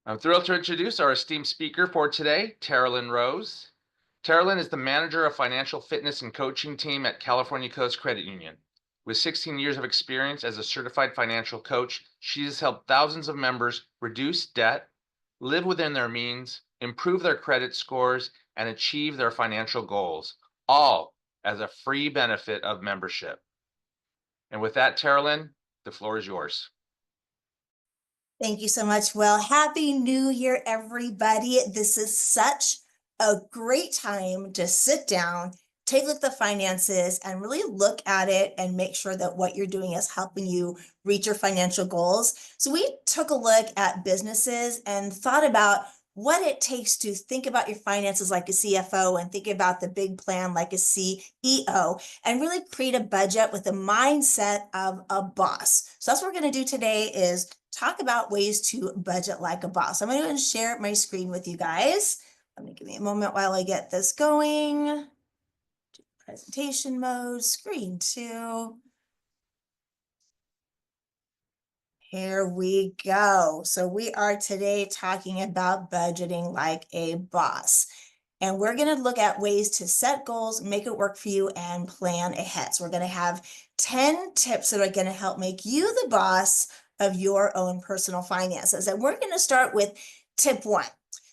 I'm thrilled to introduce our esteemed speaker for today, Terilyn Rose. Terilyn is the manager of financial fitness and coaching team at California Coast Credit Union. With 16 years of experience as a certified financial coach, she has helped thousands of members reduce debt, live within their means, improve their credit scores, and achieve their financial goals, all as a free benefit of membership. And with that, Terilyn, the floor is yours. Thank you so much, Will. Happy New Year, everybody. This is such a great time to sit down, take a look at the finances, and really look at it and make sure that what you're doing is helping you reach your financial goals. So we took a look at businesses and thought about what it takes to think about your finances like a CFO and think about the big plan like a CEO and really create a budget with the mindset of a boss. So that's what we're going to do today is talk about ways to budget like a boss. I'm going to share my screen with you guys. Let me give me a moment while I get this going. Presentation mode, screen 2. Here we go. So we are today talking about budgeting like a boss. And we're going to look at ways to set goals, make it work for you, and plan ahead. So we're going to have 10 tips that are going to help make you the boss of your own personal finances. And we're going to start with tip 1,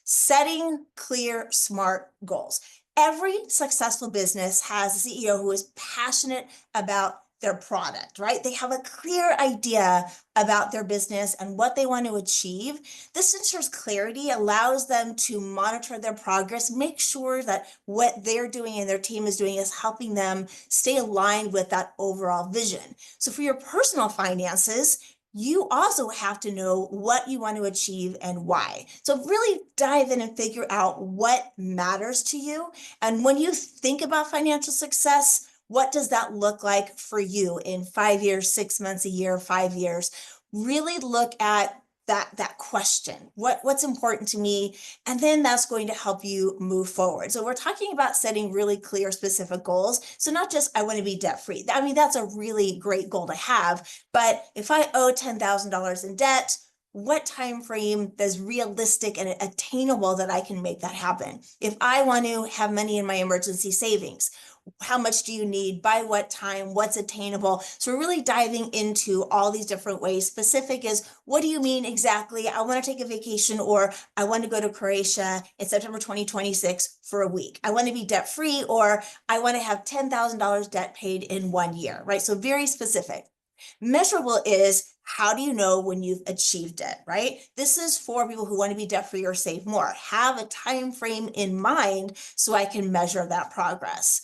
setting clear, smart goals. Every successful business has a CEO who is passionate about their product, right? They have a clear idea about their business and what they want to achieve. This ensures clarity, allows them to monitor their progress, make sure that what they're doing and their team is doing is helping them stay aligned with that overall vision. So for your personal finances, you also have to know what you want to achieve and why. So really dive in and figure out what matters to you. And when you think about financial success, what does that look like for you in 5 years, 6 months, a year, 5 years? Really look at that question. What's important to me? And then that's going to help you move forward. So we're talking about setting really clear, specific goals. So not just I want to be debt free. I mean, that's a really great goal to have. But if I owe $10,000 in debt, what time frame is realistic and attainable that I can make that happen? If I want to have money in my emergency savings, how much do you need, by what time, what's attainable? So we're really diving into all these different ways. Specific is, what do you mean exactly? I want to take a vacation, or I want to go to Croatia in September 2026 for a week. I want to be debt free, or I want to have $10,000 debt paid in 1 year, right? So very specific. Measurable is, how do you know when you've achieved it, right? This is for people who want to be debt free or save more. Have a time frame in mind so I can measure that progress.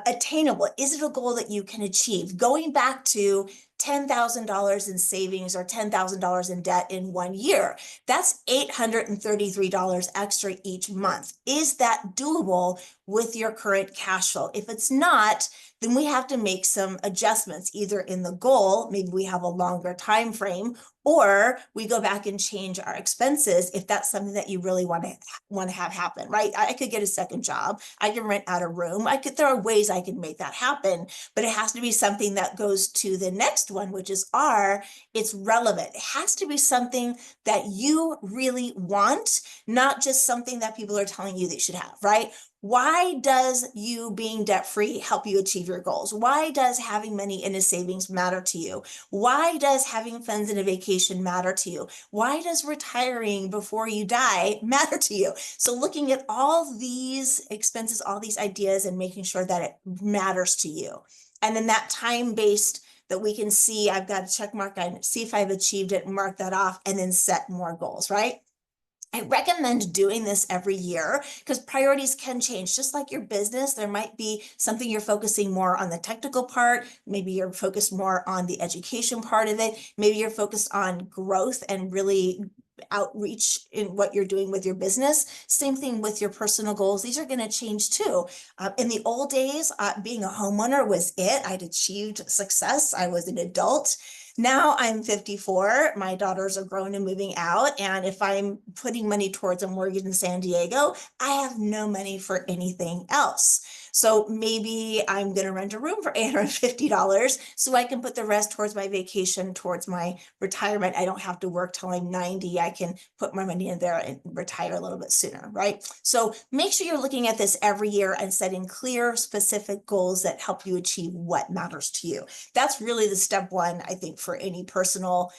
Attainable, is it a goal that you can achieve? Going back to $10,000 in savings or $10,000 in debt in 1 year, that's $833 extra each month. Is that doable with your current cash flow? If it's not, then we have to make some adjustments, either in the goal, maybe we have a longer time frame, or we go back and change our expenses if that's something that you really want to have happen, right? I could get a second job, I can rent out a room, there are ways I can make that happen, but it has to be something that goes to the next one, which is R, it's relevant. It has to be something that you really want, not just something that people are telling you they should have, right? Why does you being debt-free help you achieve your goals? Why does having money in a savings matter to you? Why does having funds in a vacation matter to you? Why does retiring before you die matter to you? So looking at all these expenses, all these ideas, and making sure that it matters to you. And then that time-based that we can see, I've got a check mark, I see if I've achieved it, mark that off, and then set more goals, right? I recommend doing this every year because priorities can change. Just like your business, there might be something you're focusing more on the technical part. Maybe you're focused more on the education part of it. Maybe you're focused on growth and really outreach in what you're doing with your business. Same thing with your personal goals. These are going to change too. In the old days, being a homeowner was it. I'd achieved success. I was an adult. Now I'm 54, my daughters are grown and moving out, and if I'm putting money towards a mortgage in San Diego, I have no money for anything else. So maybe I'm going to rent a room for $850 so I can put the rest towards my vacation, towards my retirement. I don't have to work till I'm 90. I can put my money in there and retire a little bit sooner, right? So make sure you're looking at this every year and setting clear, specific goals that help you achieve what matters to you. That's really the step one, I think, for any personal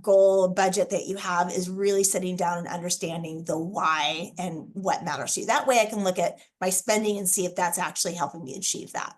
goal budget that you have, is really sitting down and understanding the why and what matters to you. That way I can look at my spending and see if that's actually helping me achieve that.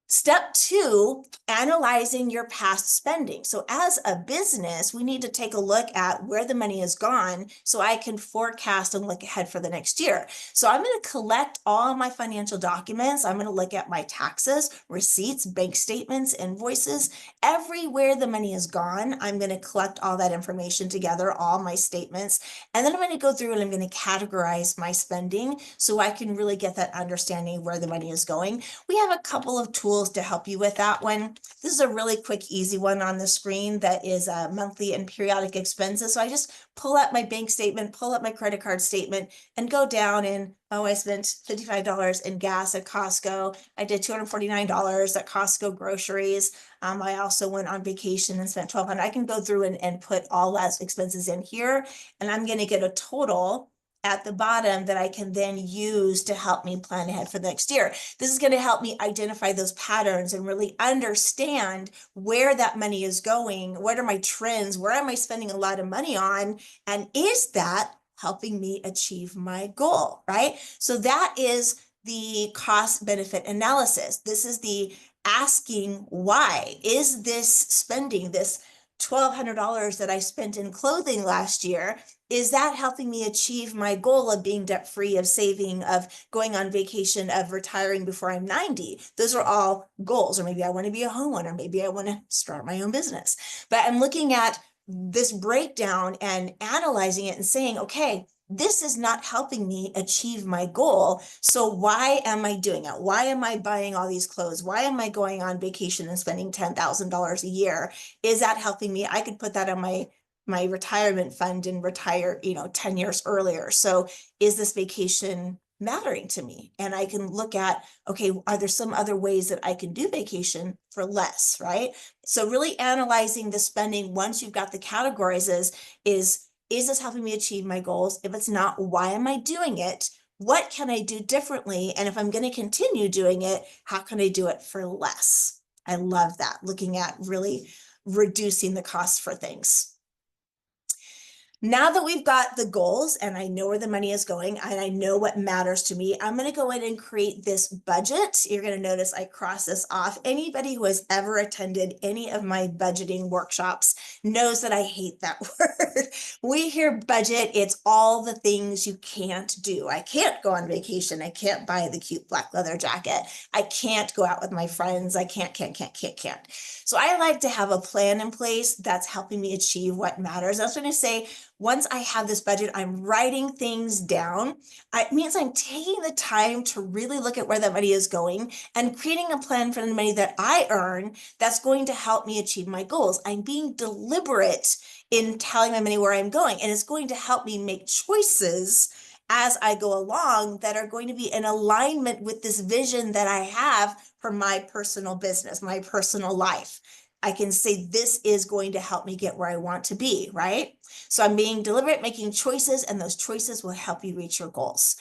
Step two, analyzing your past spending. So as a business, we need to take a look at where the money has gone so I can forecast and look ahead for the next year. So I'm going to collect all my financial documents. I'm going to look at my taxes, receipts, bank statements, invoices, everywhere the money has gone. I'm going to collect all that information together, all my statements, and then I'm going to go through and I'm going to categorize my spending so I can really get that understanding of where the money is going. We have a couple of tools to help you with that one. This is a really quick, easy one on the screen that is monthly and periodic expenses. So I just pull up my bank statement, pull up my credit card statement, and go down and, oh, I spent $55 in gas at Costco. I did $249 at Costco groceries. I also went on vacation and spent $1,200. I can go through and put all those expenses in here, and I'm going to get a total at the bottom that I can then use to help me plan ahead for the next year. This is going to help me identify those patterns and really understand where that money is going. What are my trends? Where am I spending a lot of money on? And is that helping me achieve my goal, right? So that is the cost benefit analysis. This is the asking why. Is this spending, this $1,200 that I spent in clothing last year, is that helping me achieve my goal of being debt free, of saving, of going on vacation, of retiring before I'm 90? Those are all goals. Or maybe I want to be a homeowner. Maybe I want to start my own business. But I'm looking at this breakdown and analyzing it and saying, okay, this is not helping me achieve my goal. So why am I doing it? Why am I buying all these clothes? Why am I going on vacation and spending $10,000 a year? Is that helping me? I could put that on my retirement fund and retire, 10 years earlier. So is this vacation mattering to me? And I can look at, okay, are there some other ways that I can do vacation for less, right? So really analyzing the spending once you've got the categorizes is this helping me achieve my goals? If it's not, why am I doing it? What can I do differently? And if I'm going to continue doing it, how can I do it for less? I love that, looking at really reducing the cost for things. Now that we've got the goals and I know where the money is going and I know what matters to me, I'm going to go in and create this budget. You're going to notice I cross this off. Anybody who has ever attended any of my budgeting workshops knows that I hate that word. We hear budget, it's all the things you can't do. I can't go on vacation. I can't buy the cute black leather jacket. I can't go out with my friends. I can't. So I like to have a plan in place that's helping me achieve what matters. That's when I say, once I have this budget, I'm writing things down. It means I'm taking the time to really look at where that money is going and creating a plan for the money that I earn that's going to help me achieve my goals. I'm being deliberate in telling my money where I'm going, and it's going to help me make choices as I go along that are going to be in alignment with this vision that I have for my personal business, my personal life. I can say this is going to help me get where I want to be, right? So I'm being deliberate, making choices, and those choices will help you reach your goals.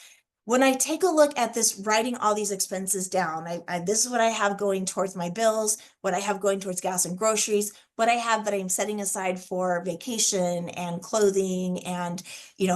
When I take a look at this, writing all these expenses down, this is what I have going towards my bills, what I have going towards gas and groceries, what I have that I'm setting aside for vacation and clothing and,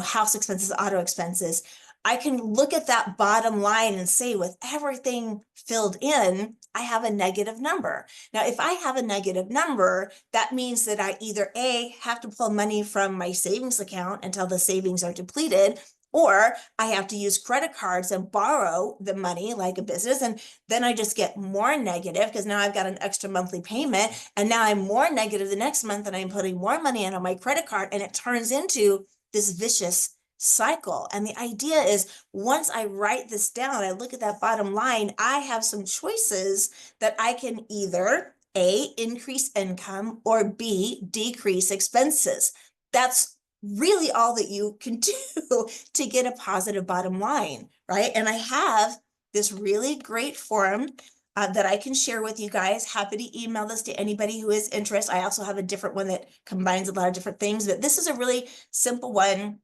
house expenses, auto expenses. I can look at that bottom line and say, with everything filled in, I have a negative number. Now, if I have a negative number, that means that I either A, have to pull money from my savings account until the savings are depleted, or I have to use credit cards and borrow the money like a business. And then I just get more negative because now I've got an extra monthly payment. And now I'm more negative the next month and I'm putting more money in on my credit card. And it turns into this vicious cycle. And the idea is, once I write this down, I look at that bottom line, I have some choices that I can either A, increase income, or B, decrease expenses. That's really all that you can do to get a positive bottom line, right? And I have this really great form that I can share with you guys. Happy to email this to anybody who is interested. I also have a different one that combines a lot of different things, but this is a really simple one.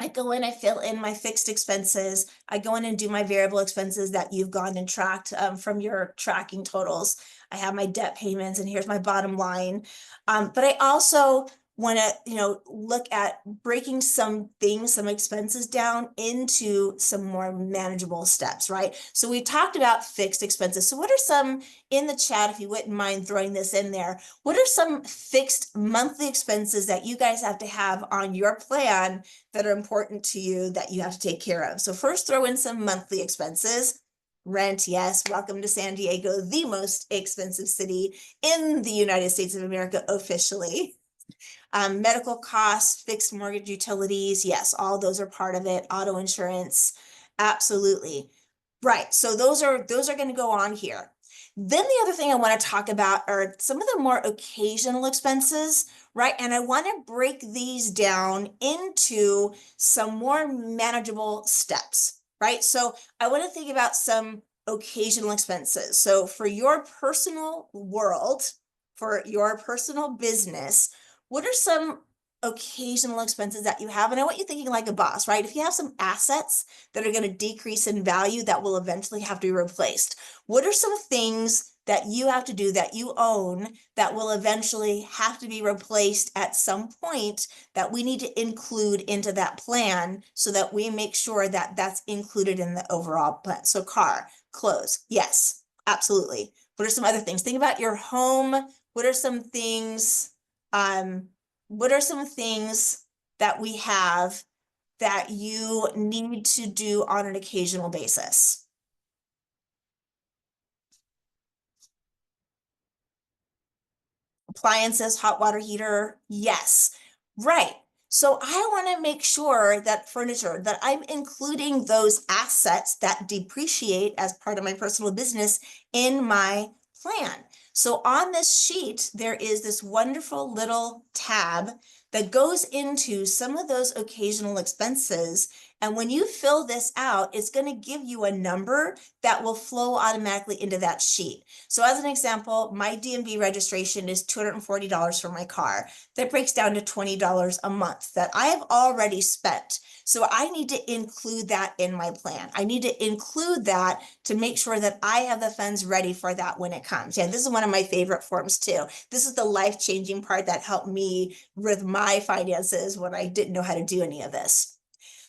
I go in, I fill in my fixed expenses. I go in and do my variable expenses that you've gone and tracked from your tracking totals. I have my debt payments and here's my bottom line. But I also want to, look at breaking some things, some expenses down into some more manageable steps, right? So we talked about fixed expenses. So what are some, in the chat, if you wouldn't mind throwing this in there, what are some fixed monthly expenses that you guys have to have on your plan that are important to you that you have to take care of? So first, throw in some monthly expenses. Rent, yes. Welcome to San Diego, the most expensive city in the United States of America officially. Medical costs, fixed mortgage, utilities, yes, all those are part of it. Auto insurance, absolutely. Right, so those are going to go on here. Then the other thing I want to talk about are some of the more occasional expenses, right? And I want to break these down into some more manageable steps, right? So I want to think about some occasional expenses. So for your personal world, for your personal business, what are some occasional expenses that you have? And I want you thinking like a boss, right? If you have some assets that are going to decrease in value that will eventually have to be replaced, what are some things that you have to do that you own that will eventually have to be replaced at some point that we need to include into that plan so that we make sure that that's included in the overall plan? So car, clothes, yes, absolutely. What are some other things? Think about your home. What are some things what are some things that we have that you need to do on an occasional basis? Appliances, hot water heater, yes, right. So I want to make sure that furniture, that I'm including those assets that depreciate as part of my personal business in my plan. So on this sheet, there is this wonderful little tab that goes into some of those occasional expenses. And when you fill this out, it's going to give you a number that will flow automatically into that sheet. So as an example, my DMV registration is $240 for my car. That breaks down to $20 a month that I have already spent. So I need to include that in my plan. I need to include that to make sure that I have the funds ready for that when it comes. Yeah, this is one of my favorite forms too. This is the life-changing part that helped me with my finances when I didn't know how to do any of this.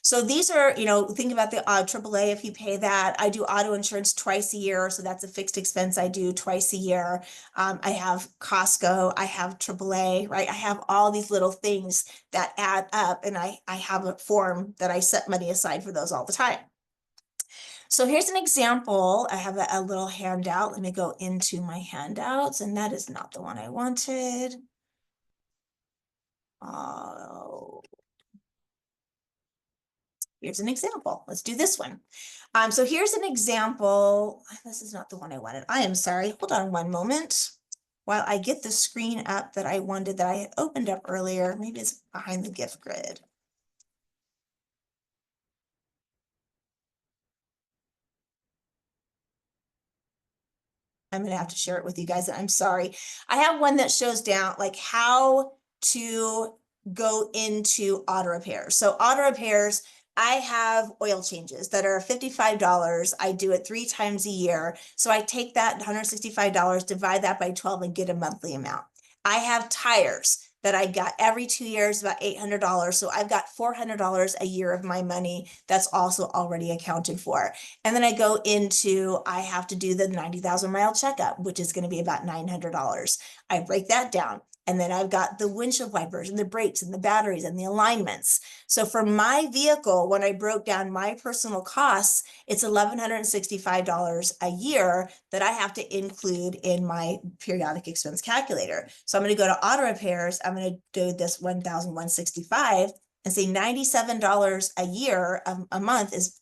So these are, think about the AAA if you pay that. I do auto insurance twice a year, so that's a fixed expense I do twice a year. I have Costco, I have AAA, right? I have all these little things that add up, and I have a form that I set money aside for those all the time. So here's an example. I have a little handout. Let me go into my handouts, and that is not the one I wanted. Oh. Here's an example. Let's do this one. So here's an example. This is not the one I wanted. I am sorry. Hold on one moment while I get the screen up that I wanted, that I had opened up earlier. Maybe it's behind the gift grid. I'm going to have to share it with you guys. I'm sorry. I have one that shows down like how to go into auto repairs. So auto repairs, I have oil changes that are $55. I do it 3 times a year. So I take that $165, divide that by 12 and get a monthly amount. I have tires that I got every 2 years, about $800. So I've got $400 a year of my money that's also already accounted for. And then I go into, I have to do the 90,000 mile checkup, which is going to be about $900. I break that down. And then I've got the windshield wipers and the brakes and the batteries and the alignments. So for my vehicle, when I broke down my personal costs, it's $1,165 a year that I have to include in my periodic expense calculator. So I'm going to go to auto repairs. I'm going to do this $1,165 and say $97 a year, a month is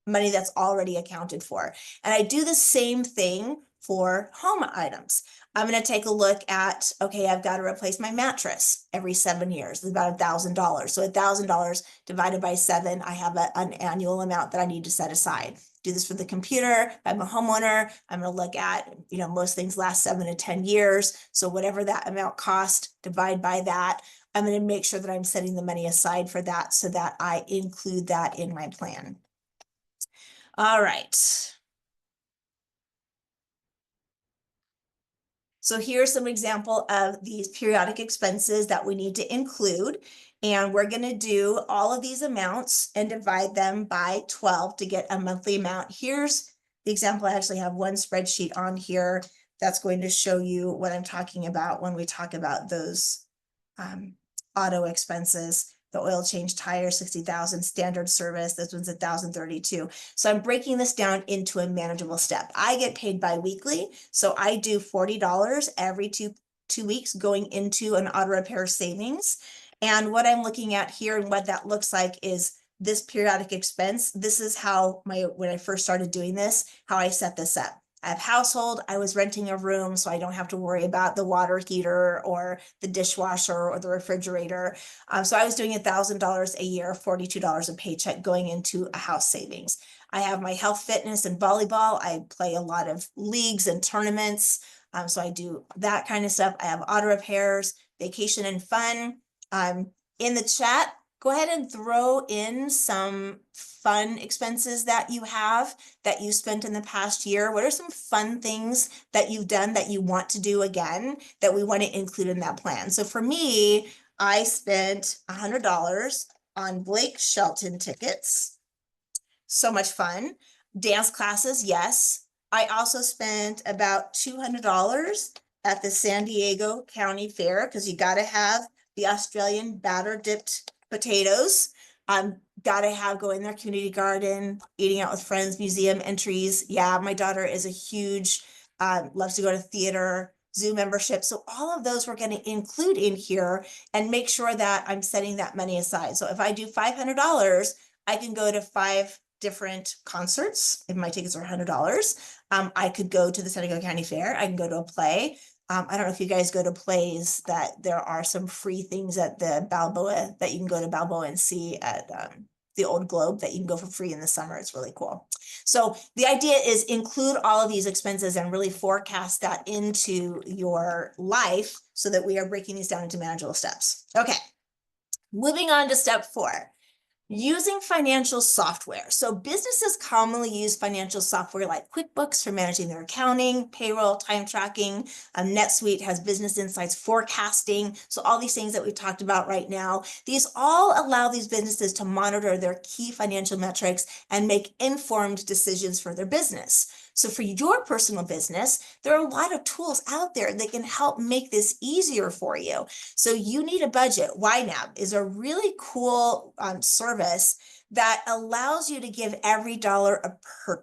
money that's already accounted for. And I do the same thing for home items. I'm going to take a look at, okay, I've got to replace my mattress every 7 years. It's about $1,000. So $1,000 divided by 7, I have an annual amount that I need to set aside. Do this for the computer. If I'm a homeowner, I'm going to look at, most things last 7 to 10 years. So whatever that amount cost, divide by that. I'm going to make sure that I'm setting the money aside for that so that I include that in my plan. All right. So here's some example of these periodic expenses that we need to include. And we're going to do all of these amounts and divide them by 12 to get a monthly amount. Here's the example. I actually have one spreadsheet on here that's going to show you what I'm talking about when we talk about those auto expenses. The oil change, tire, 60,000, standard service. This one's 1,032. So I'm breaking this down into a manageable step. I get paid bi-weekly. So I do $40 every two weeks going into an auto repair savings. And what I'm looking at here and what that looks like is this periodic expense. This is how when I first started doing this, how I set this up. I have household, I was renting a room, so I don't have to worry about the water heater or the dishwasher or the refrigerator. So I was doing $1,000 a year, $42 a paycheck going into a house savings. I have my health, fitness, and volleyball. I play a lot of leagues and tournaments. So I do that kind of stuff. I have auto repairs, vacation and fun. In the chat, go ahead and throw in some fun expenses that you have that you spent in the past year. What are some fun things that you've done that you want to do again that we want to include in that plan? So for me, I spent $100 on Blake Shelton tickets. So much fun. Dance classes, yes. I also spent about $200 at the San Diego County Fair because you got to have the Australian batter dipped potatoes. Gotta have go in their community garden, eating out with friends, museum entries. Yeah, my daughter is a huge, loves to go to theater, zoo membership. So all of those we're going to include in here and make sure that I'm setting that money aside. So if I do $500, I can go to 5 different concerts if my tickets are $100. I could go to the San Diego County Fair. I can go to a play. I don't know if you guys go to plays, that there are some free things at the Balboa that you can go to Balboa and see at the Old Globe that you can go for free in the summer. It's really cool. So the idea is include all of these expenses and really forecast that into your life so that we are breaking these down into manageable steps. Okay, moving on to step 4. Using financial software. So businesses commonly use financial software like QuickBooks for managing their accounting, payroll, time tracking. NetSuite has business insights forecasting. So all these things that we've talked about right now, these all allow these businesses to monitor their key financial metrics and make informed decisions for their business. So for your personal business, there are a lot of tools out there that can help make this easier for you. So you need a budget. YNAB is a really cool service that allows you to give every dollar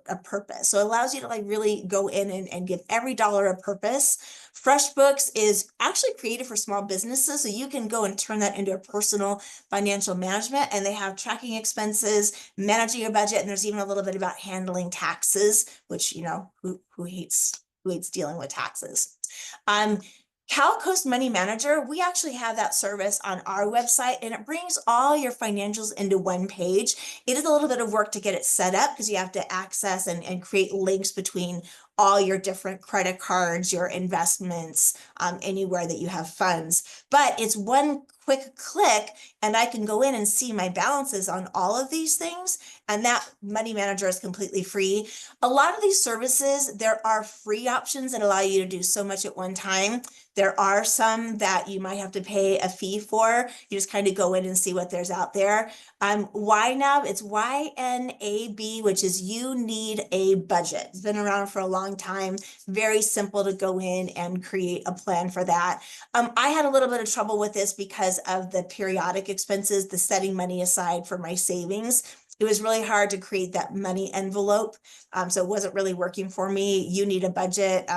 a purpose. So it allows you to really go in and give every dollar a purpose. FreshBooks is actually created for small businesses, so you can go and turn that into a personal financial management, and they have tracking expenses, managing your budget, and there's even a little bit about handling taxes, which, who hates dealing with taxes. CalCoast Money Manager, we actually have that service on our website, and it brings all your financials into one page. It is a little bit of work to get it set up because you have to access and create links between all your different credit cards, your investments, anywhere that you have funds. But it's one quick click and I can go in and see my balances on all of these things. And that Money Manager is completely free. A lot of these services, there are free options that allow you to do so much at one time. There are some that you might have to pay a fee for. You just kind of go in and see what there's out there. YNAB, it's YNAB, which is you need a budget. It's been around for a long time. Very simple to go in and create a plan for that. I had a little bit of trouble with this because of the periodic expenses, the setting money aside for my savings. It was really hard to create that money envelope. So it wasn't really working for me. You need a budget.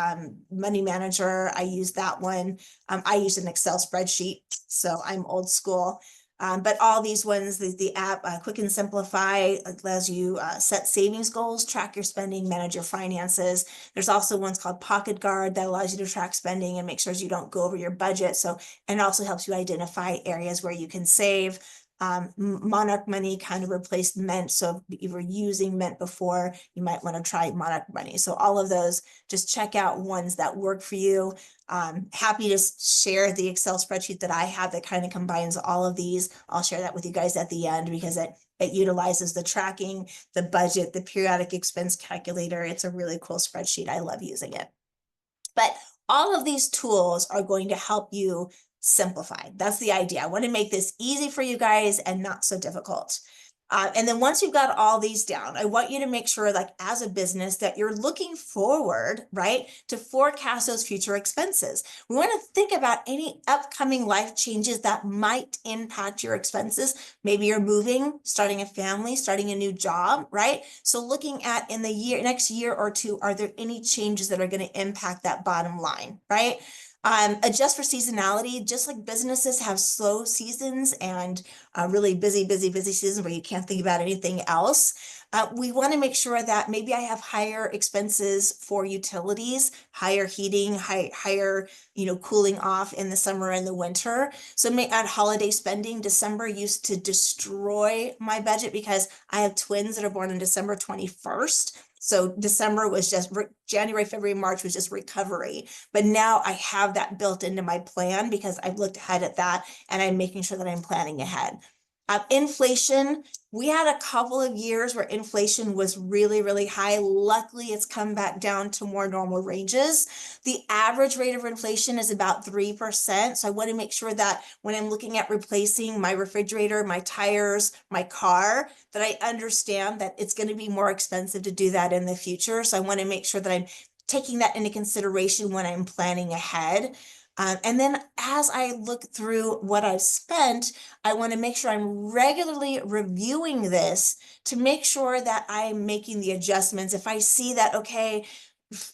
Money Manager, I use that one. I use an Excel spreadsheet, so I'm old school. But all these ones, the app, Quick and Simplify, allows you set savings goals, track your spending, manage your finances. There's also ones called Pocket Guard that allows you to track spending and make sure you don't go over your budget. So, and it also helps you identify areas where you can save. Monarch Money kind of replaced Mint. So if you were using Mint before, you might want to try Monarch Money. So all of those, just check out ones that work for you. Happy to share the Excel spreadsheet that I have that kind of combines all of these. I'll share that with you guys at the end because it utilizes the tracking, the budget, the periodic expense calculator. It's a really cool spreadsheet. I love using it. But all of these tools are going to help you simplify. That's the idea. I want to make this easy for you guys and not so difficult. And then once you've got all these down, I want you to make sure, like as a business, that you're looking forward, right, to forecast those future expenses. We want to think about any upcoming life changes that might impact your expenses. Maybe you're moving, starting a family, starting a new job, right? So looking at in the next year or two, are there any changes that are going to impact that bottom line, right? Adjust for seasonality, just like businesses have slow seasons and really busy seasons where you can't think about anything else. We want to make sure that maybe I have higher expenses for utilities, higher heating, higher, cooling off in the summer and the winter. So may add holiday spending. December used to destroy my budget because I have twins that are born on December 21st. So December was just January, February, March was just recovery. But now I have that built into my plan because I've looked ahead at that and I'm making sure that I'm planning ahead. Inflation, we had a couple of years where inflation was really, really high. Luckily, it's come back down to more normal ranges. The average rate of inflation is about 3%. So I want to make sure that when I'm looking at replacing my refrigerator, my tires, my car, that I understand that it's going to be more expensive to do that in the future. So I want to make sure that I'm taking that into consideration when I'm planning ahead. And then as I look through what I've spent, I want to make sure I'm regularly reviewing this to make sure that I'm making the adjustments. If I see that, okay,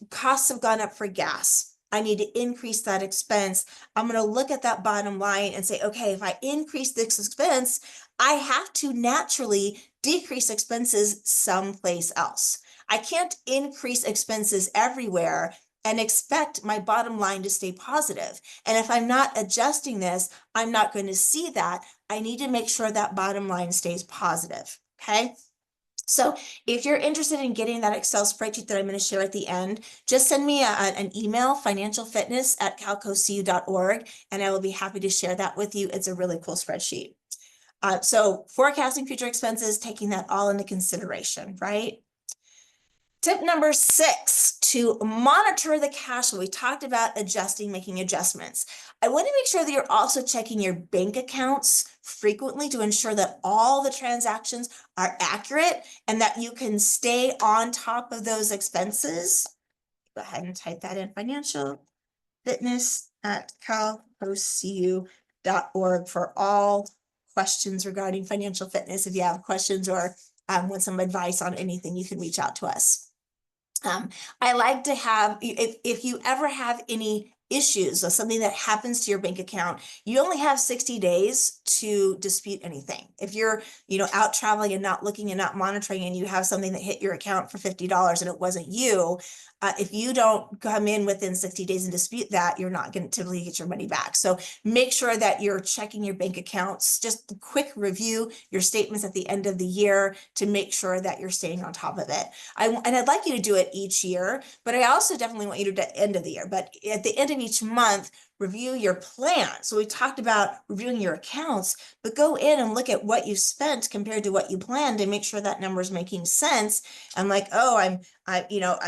costs have gone up for gas, I need to increase that expense. I'm going to look at that bottom line and say, okay, if I increase this expense, I have to naturally decrease expenses someplace else. I can't increase expenses everywhere and expect my bottom line to stay positive. And if I'm not adjusting this, I'm not going to see that. I need to make sure that bottom line stays positive. Okay. So if you're interested in getting that Excel spreadsheet that I'm going to share at the end, just send me an email, financialfitness@calcocu.org, and I will be happy to share that with you. It's a really cool spreadsheet. So forecasting future expenses, taking that all into consideration, right? Tip number 6, to monitor the cash flow. We talked about making adjustments. I want to make sure that you're also checking your bank accounts frequently to ensure that all the transactions are accurate and that you can stay on top of those expenses. Go ahead and type that in, financialfitness@calcocu.org for all questions regarding financial fitness. If you have questions or want some advice on anything, you can reach out to us. I like to have, if you ever have any issues or something that happens to your bank account, you only have 60 days to dispute anything. If you're, out traveling and not looking and not monitoring and you have something that hit your account for $50 and it wasn't you, if you don't come in within 60 days and dispute that, you're not going to typically get your money back. So make sure that you're checking your bank accounts, just a quick review your statements at the end of the year to make sure that you're staying on top of it. And I'd like you to do it each year, but I also definitely want you to do it at the end of the year. But at the end of each month, review your plan. So we talked about reviewing your accounts, but go in and look at what you spent compared to what you planned and make sure that number is making sense. I'm like, oh,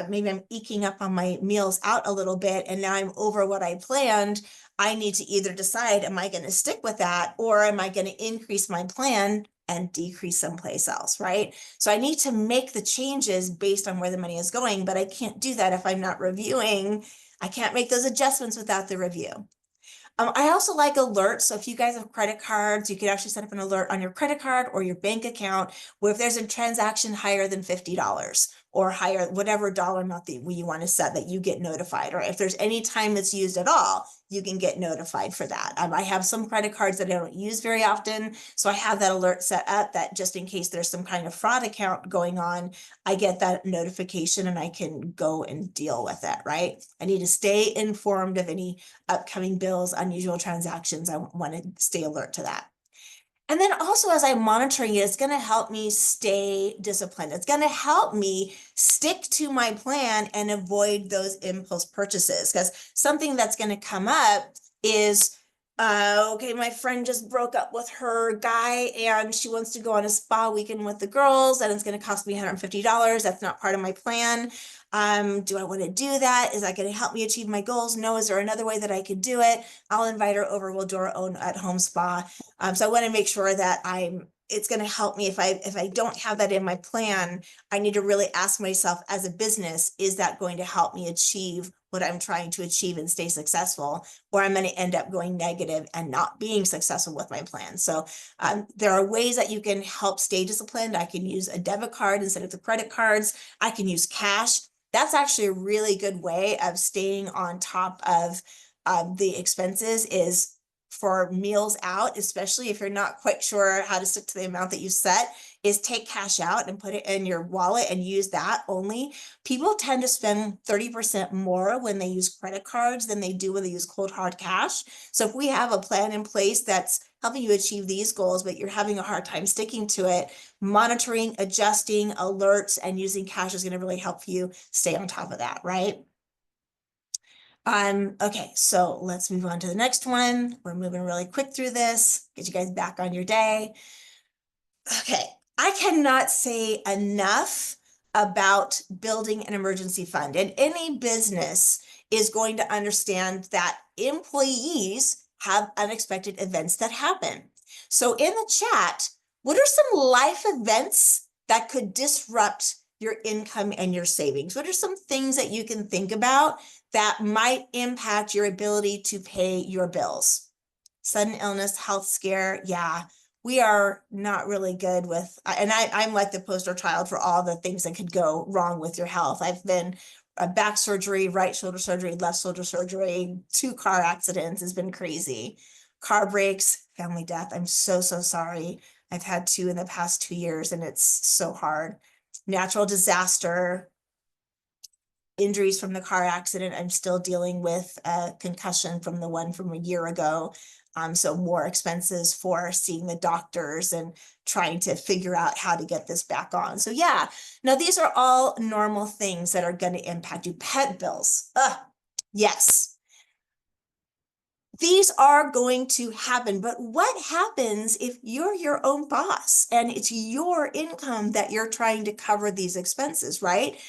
maybe I'm eking up on my meals out a little bit and now I'm over what I planned. I need to either decide, am I going to stick with that or am I going to increase my plan and decrease someplace else, right? So I need to make the changes based on where the money is going, but I can't do that if I'm not reviewing. I can't make those adjustments without the review. I also like alerts. So if you guys have credit cards, you could actually set up an alert on your credit card or your bank account where if there's a transaction higher than $50 or higher, whatever dollar amount that you want to set, that you get notified. Or if there's any time that's used at all, you can get notified for that. I have some credit cards that I don't use very often, so I have that alert set up that just in case there's some kind of fraud account going on, I get that notification and I can go and deal with it, right? I need to stay informed of any upcoming bills, unusual transactions. I want to stay alert to that. And then also, as I'm monitoring it, it's going to help me stay disciplined. It's going to help me stick to my plan and avoid those impulse purchases. Because something that's going to come up is, okay, my friend just broke up with her guy and she wants to go on a spa weekend with the girls, and it's going to cost me $150. That's not part of my plan. Do I want to do that? Is that going to help me achieve my goals? No. Is there another way that I could do it? I'll invite her over. We'll do our own at-home spa. So I want to make sure that it's going to help me. If I don't have that in my plan, I need to really ask myself as a business, is that going to help me achieve what I'm trying to achieve and stay successful, or I'm going to end up going negative and not being successful with my plan. So there are ways that you can help stay disciplined. I can use a debit card instead of the credit cards. I can use cash. That's actually a really good way of staying on top of the expenses, is for meals out, especially if you're not quite sure how to stick to the amount that you set, is take cash out and put it in your wallet and use that only. People tend to spend 30% more when they use credit cards than they do when they use cold hard cash. So if we have a plan in place that's helping you achieve these goals, but you're having a hard time sticking to it, monitoring, adjusting, alerts, and using cash is going to really help you stay on top of that, right? Okay, so let's move on to the next one. We're moving really quick through this, get you guys back on your day. Okay, I cannot say enough about building an emergency fund, and any business is going to understand that employees have unexpected events that happen. So in the chat, what are some life events that could disrupt your income and your savings? What are some things that you can think about that might impact your ability to pay your bills? Sudden illness, health scare, yeah. We are not really good with, and I'm like the poster child for all the things that could go wrong with your health. I've been back surgery, right shoulder surgery, left shoulder surgery, 2 car accidents. Has been crazy. Car breaks, family death. I'm so sorry. I've had 2 in the past 2 years and it's so hard. Natural disaster, injuries from the car accident. I'm still dealing with a concussion from the one from a year ago. So more expenses for seeing the doctors and trying to figure out how to get this back on. So yeah, now these are all normal things that are going to impact you. Pet bills. Yes. These are going to happen, but what happens if you're your own boss and it's your income that you're trying to cover these expenses, right?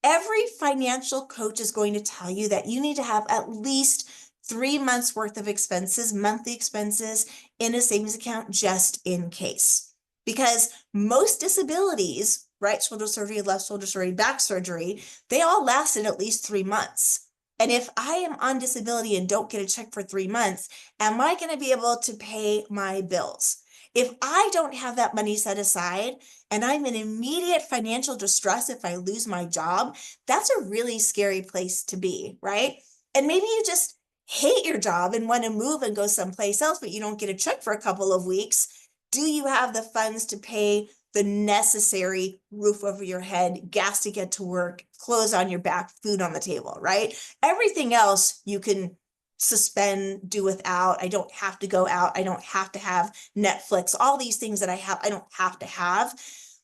Every financial coach is going to tell you that you need to have at least 3 months worth of expenses, monthly expenses, in a savings account just in case. Because most disabilities, right shoulder surgery, left shoulder surgery, back surgery, they all lasted at least 3 months. And if I am on disability and don't get a check for 3 months, am I going to be able to pay my bills? If I don't have that money set aside and I'm in immediate financial distress if I lose my job, that's a really scary place to be, right? And maybe you just hate your job and want to move and go someplace else, but you don't get a check for a couple of weeks. Do you have the funds to pay the necessary roof over your head, gas to get to work, clothes on your back, food on the table, right? Everything else you can suspend, do without. I don't have to go out. I don't have to have Netflix. All these things that I don't have to have,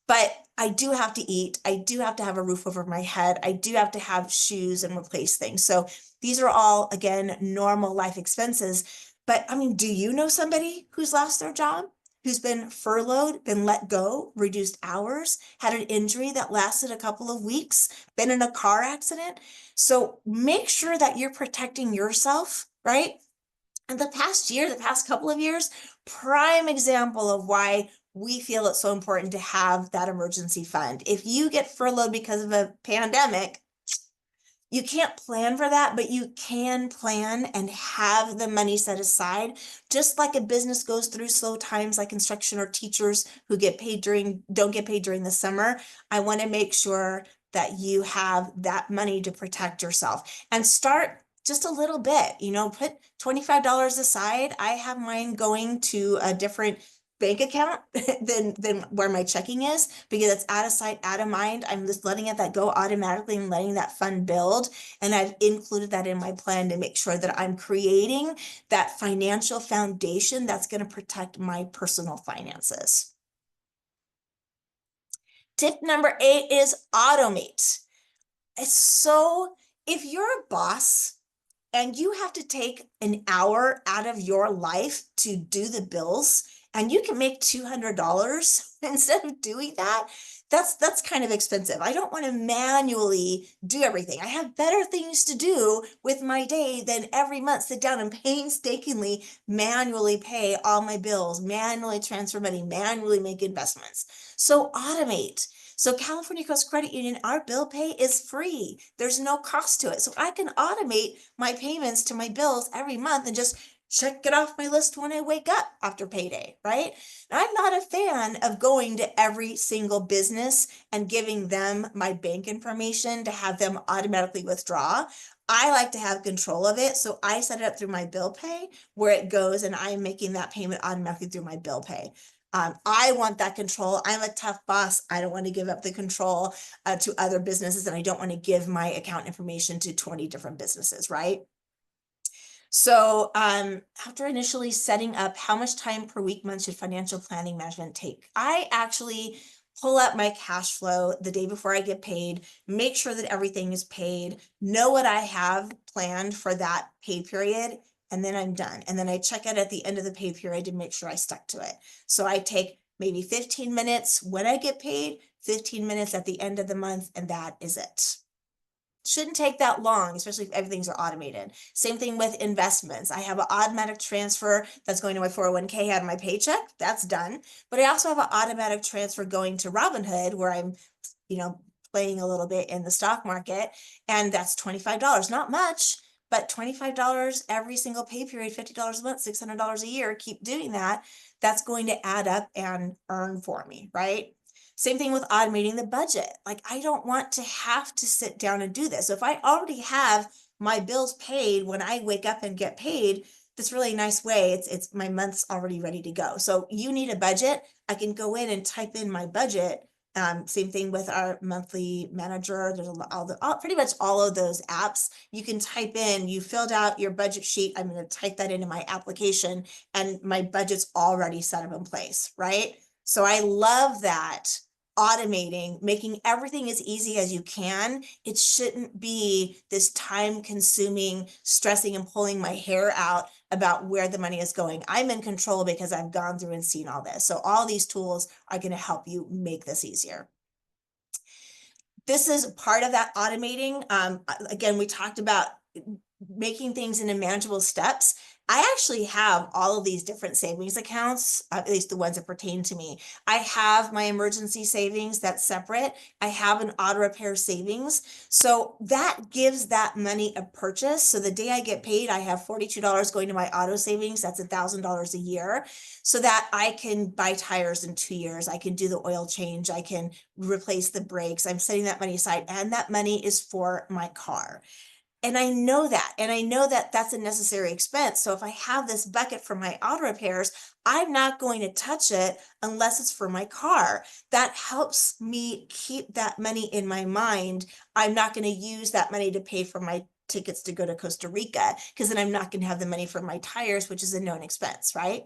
but I do have to eat. I do have to have a roof over my head. I do have to have shoes and replace things. So these are all, again, normal life expenses. But I mean, do you know somebody who's lost their job, who's been furloughed, been let go, reduced hours, had an injury that lasted a couple of weeks, been in a car accident? So make sure that you're protecting yourself, right? And the past couple of years, prime example of why we feel it's so important to have that emergency fund. If you get furloughed because of a pandemic, you can't plan for that, but you can plan and have the money set aside. Just like a business goes through slow times, like construction or teachers who don't get paid during the summer. I want to make sure that you have that money to protect yourself, and start just a little bit, put $25 aside. I have mine going to a different bank account than where my checking is, because it's out of sight, out of mind. I'm just letting that go automatically and letting that fund build. And I've included that in my plan to make sure that I'm creating that financial foundation that's going to protect my personal finances. Tip number 8 is automate. If you're a boss and you have to take an hour out of your life to do the bills, and you can make $200 instead of doing that, that's kind of expensive. I don't want to manually do everything. I have better things to do with my day than every month sit down and painstakingly manually pay all my bills, manually transfer money, manually make investments. So automate. So California Coast Credit Union, our bill pay is free. There's no cost to it. So I can automate my payments to my bills every month and just check it off my list when I wake up after payday, right? And I'm not a fan of going to every single business and giving them my bank information to have them automatically withdraw. I like to have control of it. So I set it up through my bill pay where it goes, and I'm making that payment automatically through my bill pay. I want that control. I'm a tough boss. I don't want to give up the control to other businesses, and I don't want to give my account information to 20 different businesses, right? So after initially setting up how much time per week, month should financial planning management take, I actually pull up my cash flow the day before I get paid, make sure that everything is paid, know what I have planned for that pay period, and then I'm done. And then I check it at the end of the pay period to make sure I stuck to it. So I take maybe 15 minutes when I get paid, 15 minutes at the end of the month, and that is it. Shouldn't take that long, especially if everything's automated. Same thing with investments. I have an automatic transfer that's going to my 401k out of my paycheck. That's done. But I also have an automatic transfer going to Robinhood where I'm, playing a little bit in the stock market. And that's $25. Not much, but $25 every single pay period, $50 a month, $600 a year. Keep doing that. That's going to add up and earn for me, right? Same thing with automating the budget. Like, I don't want to have to sit down and do this. So if I already have my bills paid when I wake up and get paid, this really nice way, it's my month's already ready to go. So you need a budget. I can go in and type in my budget. Same thing with our monthly manager. There's pretty much all of those apps. You can type in, you filled out your budget sheet. I'm going to type that into my application, and my budget's already set up in place, right? So I love that. Automating, making everything as easy as you can. It shouldn't be this time consuming, stressing and pulling my hair out about where the money is going. I'm in control because I've gone through and seen all this. So all these tools are going to help you make this easier. This is part of that automating. Again, we talked about making things into manageable steps. I actually have all of these different savings accounts, at least the ones that pertain to me. I have my emergency savings that's separate. I have an auto repair savings. So that gives that money a purchase. So the day I get paid, I have $42 going to my auto savings. That's $1,000 a year, so that I can buy tires in 2 years. I can do the oil change. I can replace the brakes. I'm setting that money aside, and that money is for my car. And I know that, that's a necessary expense. So if I have this bucket for my auto repairs, I'm not going to touch it unless it's for my car. That helps me keep that money in my mind. I'm not going to use that money to pay for my tickets to go to Costa Rica, because then I'm not going to have the money for my tires, which is a known expense, right?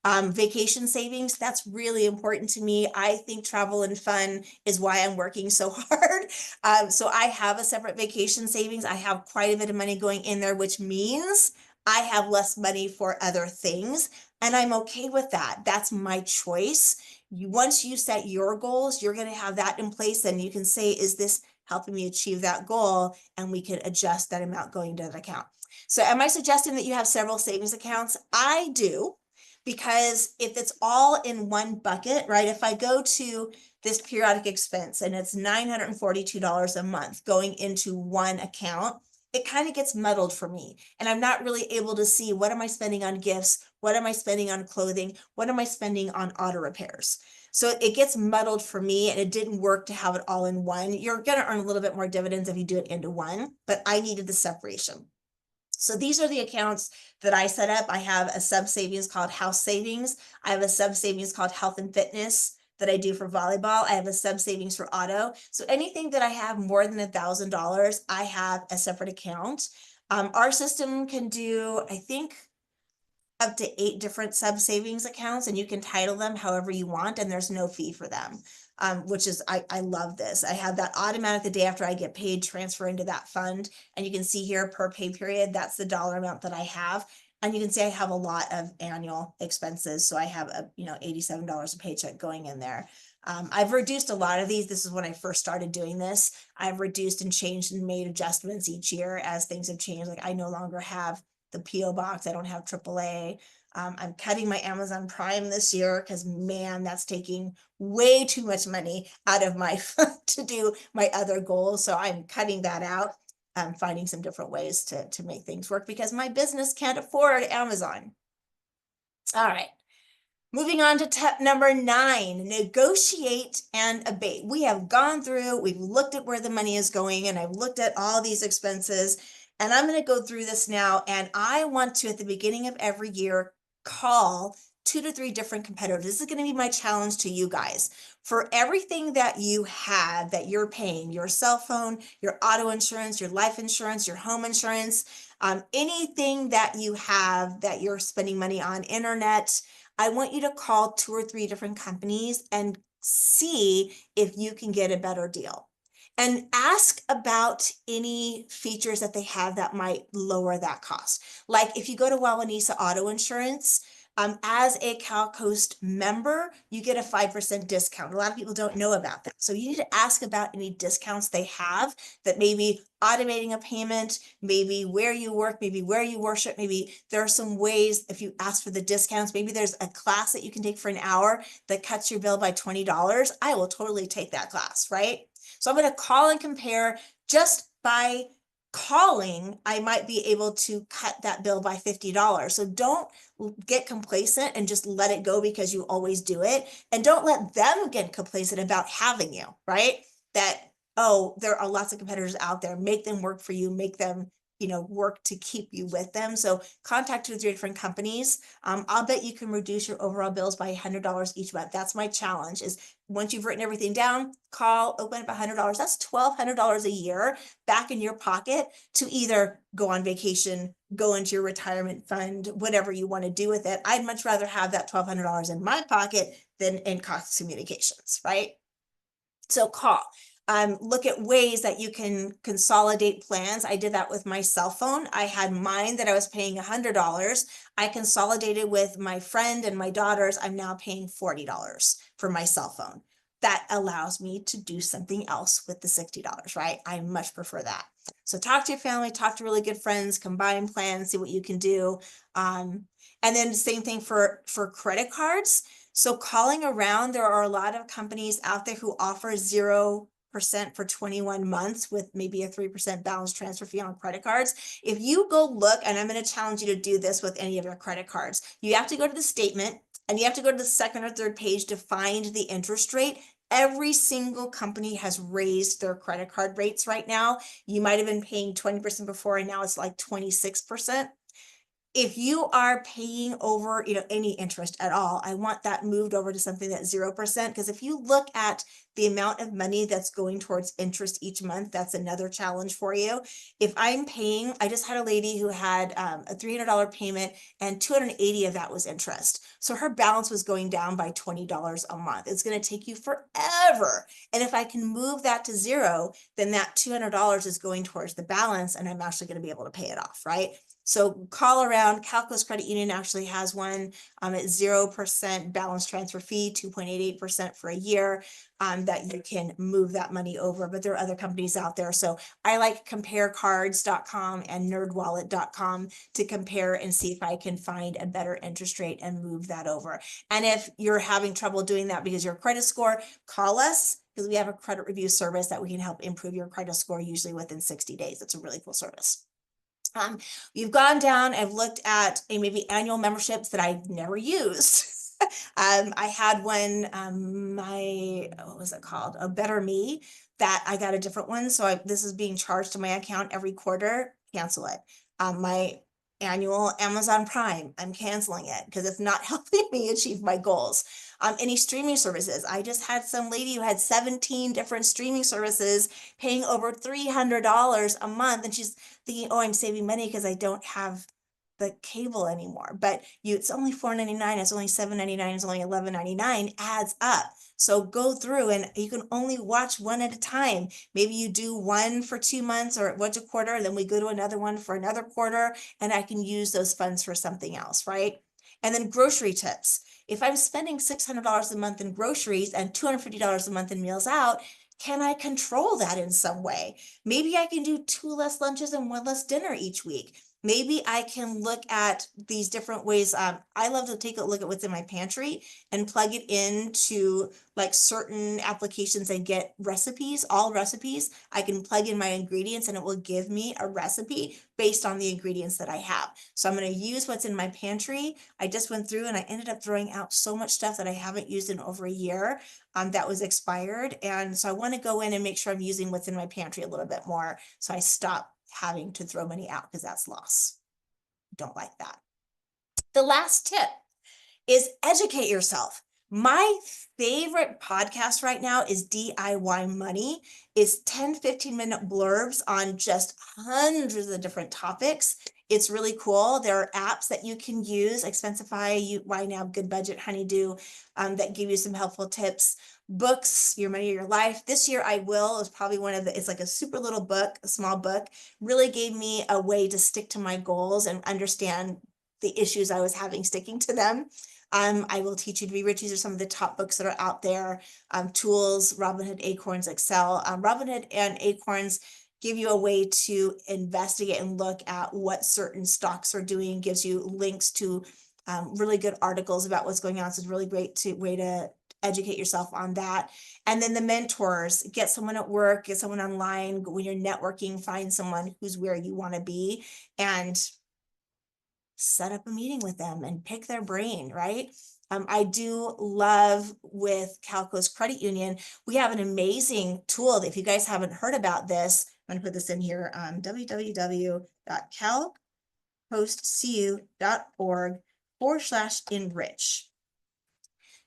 Vacation savings, that's really important to me. I think travel and fun is why I'm working so hard. So I have a separate vacation savings. I have quite a bit of money going in there, which means I have less money for other things. And I'm okay with that. That's my choice. Once you set your goals, you're going to have that in place. And you can say, is this helping me achieve that goal? And we can adjust that amount going to that account. So am I suggesting that you have several savings accounts? I do. Because if it's all in one bucket, right? If I go to this periodic expense and it's $942 a month going into one account, it kind of gets muddled for me. And I'm not really able to see, what am I spending on gifts? What am I spending on clothing? What am I spending on auto repairs? So it gets muddled for me, and it didn't work to have it all in one. You're going to earn a little bit more dividends if you do it into one, but I needed the separation. So these are the accounts that I set up. I have a sub savings called House Savings. I have a sub savings called Health and Fitness that I do for volleyball. I have a sub savings for auto. So anything that I have more than $1,000, I have a separate account. Our system can do, I think, up to 8 different sub savings accounts, and you can title them however you want, and there's no fee for them. Which is, I love this. I have that automatic the day after I get paid, transfer into that fund. And you can see here per pay period, that's the dollar amount that I have. And you can see I have a lot of annual expenses. So I have $87 a paycheck going in there. I've reduced a lot of these. This is when I first started doing this. I've reduced and changed and made adjustments each year as things have changed. Like I no longer have the PO box. I don't have AAA. I'm cutting my Amazon Prime this year because, man, that's taking way too much money out of my fund to do my other goals. So I'm cutting that out. I'm finding some different ways to make things work because my business can't afford Amazon. All right. Moving on to tip number 9, negotiate and abate. We have gone through, we've looked at where the money is going, and I've looked at all these expenses, and I'm going to go through this now. And I want to, at the beginning of every year, call 2 to 3 different competitors. This is going to be my challenge to you guys. For everything that you have that you're paying, your cell phone, your auto insurance, your life insurance, your home insurance, anything that you have that you're spending money on, internet, I want you to call 2 or 3 different companies and see if you can get a better deal. And ask about any features that they have that might lower that cost. Like if you go to Wawanesa Auto Insurance, as a CalCoast member, you get a 5% discount. A lot of people don't know about that. So you need to ask about any discounts they have that maybe automating a payment, maybe where you work, maybe where you worship, maybe there are some ways if you ask for the discounts, maybe there's a class that you can take for an hour that cuts your bill by $20. I will totally take that class, right? So I'm going to call and compare. Just by calling, I might be able to cut that bill by $50. So don't get complacent and just let it go because you always do it. And don't let them get complacent about having you, right? That, oh, there are lots of competitors out there. Make them work for you, make them work to keep you with them. So contact 2 or 3 different companies. I'll bet you can reduce your overall bills by $100 each month. That's my challenge is once you've written everything down, call, open up $100. That's $1,200 a year back in your pocket to either go on vacation, go into your retirement fund, whatever you want to do with it. I'd much rather have that $1,200 in my pocket than in Cox Communications, right? So call. Look at ways that you can consolidate plans. I did that with my cell phone. I had mine that I was paying $100. I consolidated with my friend and my daughters. I'm now paying $40 for my cell phone. That allows me to do something else with the $60, right? I much prefer that. So talk to your family, talk to really good friends, combine plans, see what you can do. And then same thing for credit cards. So calling around, there are a lot of companies out there who offer 0% for 21 months with maybe a 3% balance transfer fee on credit cards. If you go look, and I'm going to challenge you to do this with any of your credit cards, you have to go to the statement and you have to go to the second or third page to find the interest rate. Every single company has raised their credit card rates right now. You might have been paying 20% before, and now it's like 26%. If you are paying over, any interest at all, I want that moved over to something that's 0%. Because if you look at the amount of money that's going towards interest each month, that's another challenge for you. If I'm paying, I just had a lady who had a $300 payment and $280 of that was interest. So her balance was going down by $20 a month. It's going to take you forever. And if I can move that to 0, then that $200 is going towards the balance and I'm actually going to be able to pay it off, right? So call around. CalCoast Credit Union actually has one at 0% balance transfer fee, 2.88% for a year, that you can move that money over. But there are other companies out there. So I like comparecards.com and nerdwallet.com to compare and see if I can find a better interest rate and move that over. And if you're having trouble doing that because your credit score, call us because we have a credit review service that we can help improve your credit score usually within 60 days. It's a really cool service. You've gone down and looked at maybe annual memberships that I've never used. I had one, what was it called? A Better Me, that I got a different one. So this is being charged to my account every quarter. Cancel it. My annual Amazon Prime, I'm canceling it because it's not helping me achieve my goals. Any streaming services. I just had some lady who had 17 different streaming services paying over $300 a month. And she's thinking, oh, I'm saving money because I don't have the cable anymore. But it's only $4.99, it's only $7.99, it's only $11.99, adds up. So go through and you can only watch one at a time. Maybe you do one for 2 months or once a quarter, and then we go to another one for another quarter, and I can use those funds for something else, right? And then grocery tips. If I'm spending $600 a month in groceries and $250 a month in meals out, can I control that in some way? Maybe I can do 2 less lunches and 1 less dinner each week. Maybe I can look at these different ways. I love to take a look at what's in my pantry and plug it into like certain applications and get recipes, all recipes. I can plug in my ingredients and it will give me a recipe based on the ingredients that I have. So I'm going to use what's in my pantry. I just went through and I ended up throwing out so much stuff that I haven't used in over a year, that was expired. And so I want to go in and make sure I'm using what's in my pantry a little bit more. So I stop having to throw money out because that's loss. Don't like that. The last tip is educate yourself. My favorite podcast right now is DIY Money. It's 10-15 minute blurbs on just hundreds of different topics. It's really cool. There are apps that you can use, Expensify, YNAB, Good Budget, Honeydew, that give you some helpful tips. Books, Your Money, Your Life. This year I Will is probably one of the, it's like a super little book, a small book, really gave me a way to stick to my goals and understand the issues I was having sticking to them. I Will Teach You to Be Rich. These are some of the top books that are out there. Tools, Robinhood, Acorns, Excel. Robinhood and Acorns give you a way to investigate and look at what certain stocks are doing, gives you links to really good articles about what's going on. So it's a really great way to educate yourself on that. And then the mentors, get someone at work, get someone online. When you're networking, find someone who's where you want to be and set up a meeting with them and pick their brain, right? I do love with Calcoast Credit Union, we have an amazing tool that if you guys haven't heard about this, I'm going to put this in here, www.calcoastcu.org/enrich.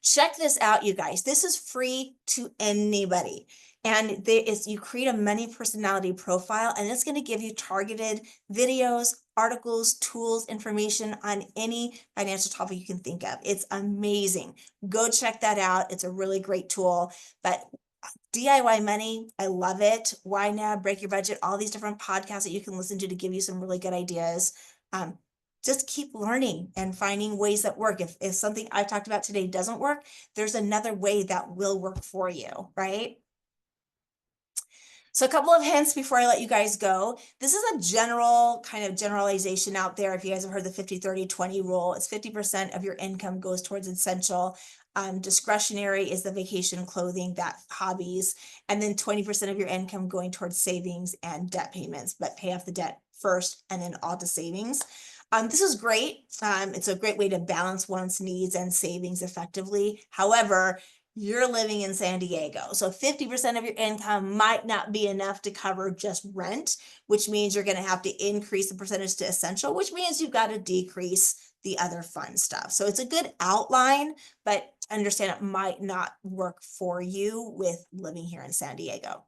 Check this out, you guys. This is free to anybody. And you create a money personality profile, and it's going to give you targeted videos, articles, tools, information on any financial topic you can think of. It's amazing. Go check that out. It's a really great tool. But DIY Money, I love it. YNAB, Break Your Budget, all these different podcasts that you can listen to give you some really good ideas. Just keep learning and finding ways that work. If something I talked about today doesn't work, there's another way that will work for you, right? So a couple of hints before I let you guys go. This is a general kind of generalization out there. If you guys have heard the 50-30-20 rule, it's 50% of your income goes towards essential. Discretionary is the vacation, clothing, that hobbies, and then 20% of your income going towards savings and debt payments, but pay off the debt first and then all to savings. This is great. It's a great way to balance one's needs and savings effectively. However, you're living in San Diego, so 50% of your income might not be enough to cover just rent, which means you're going to have to increase the percentage to essential, which means you've got to decrease the other fun stuff. So it's a good outline, but understand it might not work for you with living here in San Diego.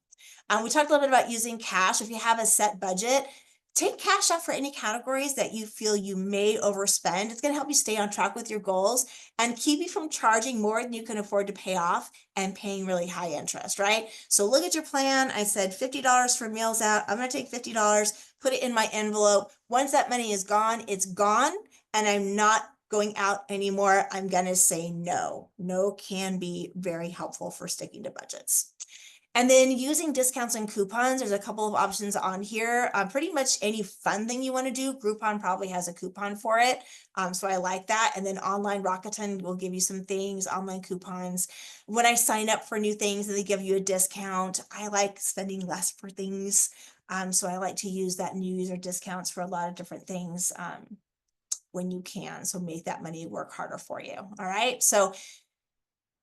We talked a little bit about using cash. If you have a set budget, take cash out for any categories that you feel you may overspend. It's going to help you stay on track with your goals and keep you from charging more than you can afford to pay off and paying really high interest, right? So look at your plan. I said $50 for meals out. I'm going to take $50, put it in my envelope. Once that money is gone, it's gone, and I'm not going out anymore. I'm going to say no. No can be very helpful for sticking to budgets. And then using discounts and coupons, there's a couple of options on here. Pretty much any fun thing you want to do, Groupon probably has a coupon for it. So I like that. And then online Rakuten will give you some things, online coupons. When I sign up for new things and they give you a discount, I like spending less for things. So I like to use that new user discounts for a lot of different things. when you can. So make that money work harder for you. All right. So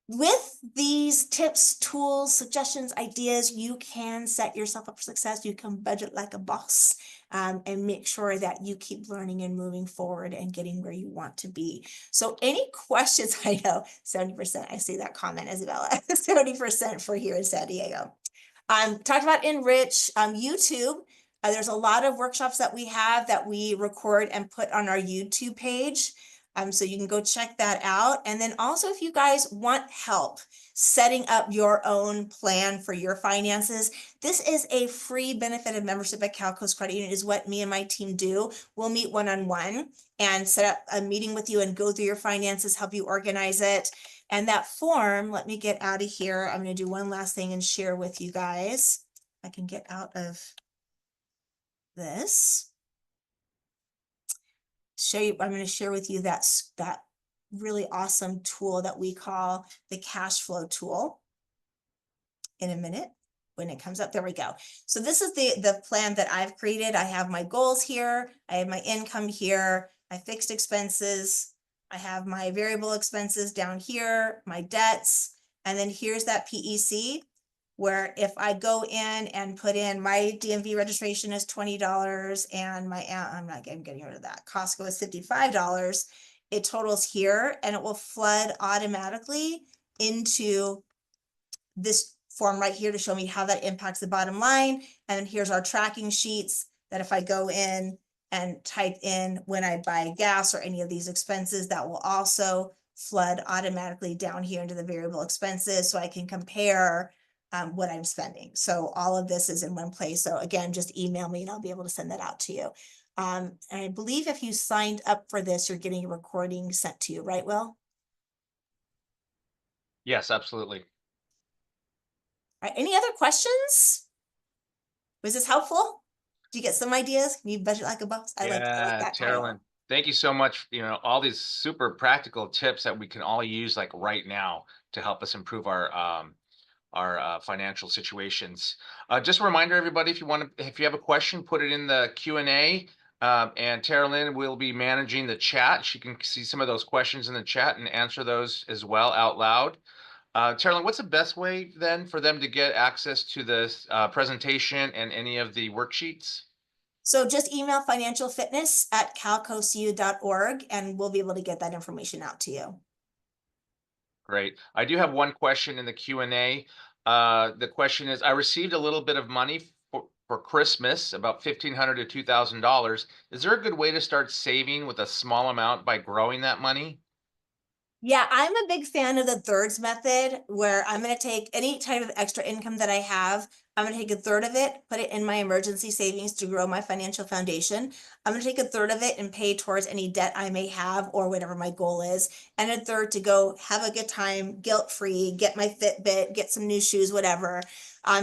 with these tips, tools, suggestions, ideas, you can set yourself up for success. You can budget like a boss, and make sure that you keep learning and moving forward and getting where you want to be. So any questions? I know 70%, I see that comment, Isabella, 70% for here in San Diego. Talked about Enrich, YouTube. There's a lot of workshops that we have that we record and put on our YouTube page. So you can go check that out. And then also, if you guys want help setting up your own plan for your finances, this is a free benefit of membership at Cal Coast Credit Union, is what me and my team do. We'll meet one-on-one and set up a meeting with you and go through your finances, help you organize it. And that form, let me get out of here. I'm going to do one last thing and share with you guys. I can get out of this. Show you, I'm going to share with you that really awesome tool that we call the cash flow tool in a minute when it comes up. There we go. So this is the plan that I've created. I have my goals here. I have my income here, my fixed expenses. I have my variable expenses down here, my debts, and then here's that PEC, where if I go in and put in my DMV registration is $20 and my, I'm getting rid of that. Costco is $55. It totals here and it will flood automatically into this form right here to show me how that impacts the bottom line. And then here's our tracking sheets that if I go in and type in when I buy gas or any of these expenses, that will also flood automatically down here into the variable expenses so I can compare what I'm spending. So all of this is in one place. So again, just email me and I'll be able to send that out to you. And I believe if you signed up for this, you're getting a recording sent to you, right, Will? Yes, absolutely. All right, any other questions? Was this helpful? Do you get some ideas? Can you budget like a boss? I like Yeah, that title. Carolyn, thank you so much. All these super practical tips that we can all use like right now to help us improve our financial situations. Just a reminder, everybody, if you have a question, put it in the Q&A. And Carolyn will be managing the chat. She can see some of those questions in the chat and answer those as well out loud. Carolyn, what's the best way then for them to get access to this presentation and any of the worksheets? So just email financialfitness@calcosu.org and we'll be able to get that information out to you. Great. I do have one question in the Q&A. The question is, I received a little bit of money for Christmas, about $1,500 to $2,000. Is there a good way to start saving with a small amount by growing that money? Yeah, I'm a big fan of the thirds method where I'm going to take any type of extra income that I have. I'm going to take a third of it, put it in my emergency savings to grow my financial foundation. I'm going to take a third of it and pay towards any debt I may have or whatever my goal is. And a third to go have a good time, guilt-free, get my Fitbit, get some new shoes, whatever.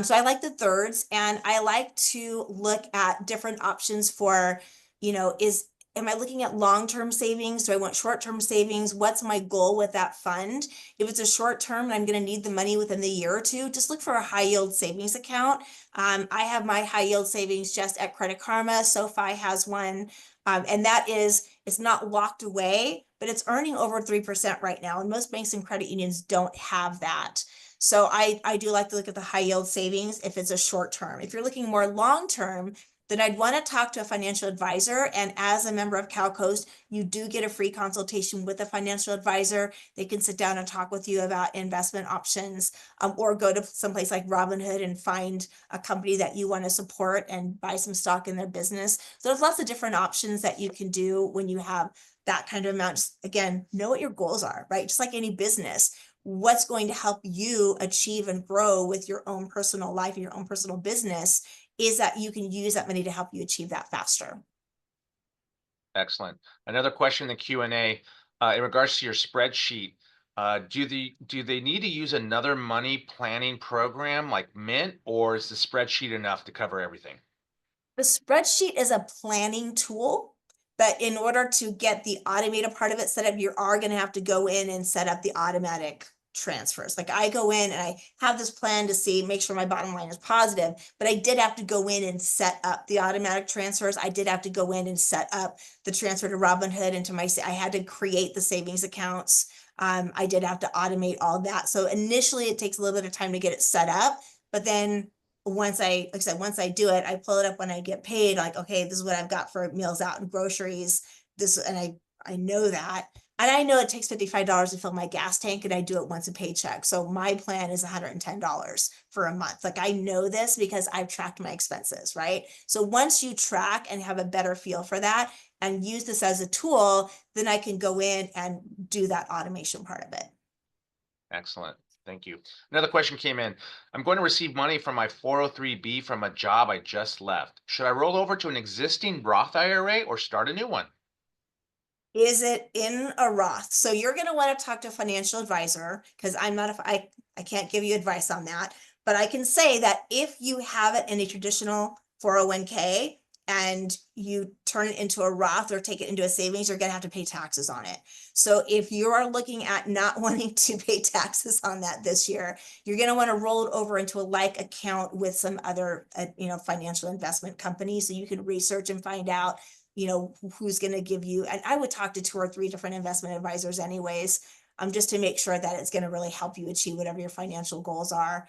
So I like the thirds and I like to look at different options for, am I looking at long-term savings? Do I want short-term savings? What's my goal with that fund? If it's a short term and I'm going to need the money within the year or two, just look for a high yield savings account. I have my high yield savings just at Credit Karma. SoFi has one. And it's not locked away, but it's earning over 3% right now. And most banks and credit unions don't have that. So I do like to look at the high yield savings if it's a short term. If you're looking more long term, then I'd want to talk to a financial advisor. And as a member of CalCoast, you do get a free consultation with a financial advisor. They can sit down and talk with you about investment options, or go to someplace like Robinhood and find a company that you want to support and buy some stock in their business. So there's lots of different options that you can do when you have that kind of amount. Just, again, know what your goals are, right? Just like any business. What's going to help you achieve and grow with your own personal life and your own personal business is that you can use that money to help you achieve that faster. Excellent. Another question in the Q&A, in regards to your spreadsheet, do they need to use another money planning program like Mint, or is the spreadsheet enough to cover everything? The spreadsheet is a planning tool, but in order to get the automated part of it set up, you are going to have to go in and set up the automatic transfers. Like I go in and I have this plan to see, make sure my bottom line is positive, but I did have to go in and set up the automatic transfers. I did have to go in and set up the transfer to Robinhood into I had to create the savings accounts. I did have to automate all that. So initially it takes a little bit of time to get it set up, but then once like I said, once I do it, I pull it up when I get paid, like, okay, this is what I've got for meals out and groceries. And I know that. And I know it takes $55 to fill my gas tank, and I do it once a paycheck. So my plan is $110 for a month. Like I know this because I've tracked my expenses, right? So once you track and have a better feel for that and use this as a tool, then I can go in and do that automation part of it. Excellent. Thank you. Another question came in. I'm going to receive money from my 403B from a job I just left. Should I roll over to an existing Roth IRA or start a new one? Is it in a Roth? So you're going to want to talk to a financial advisor, because I'm not, I can't give you advice on that, but I can say that if you have it in a traditional 401k and you turn it into a Roth or take it into a savings, you're going to have to pay taxes on it. So if you are looking at not wanting to pay taxes on that this year, you're going to want to roll it over into a like account with some other, financial investment company. So you can research and find out who's going to give you, and I would talk to 2 or 3 different investment advisors anyways, just to make sure that it's going to really help you achieve whatever your financial goals are.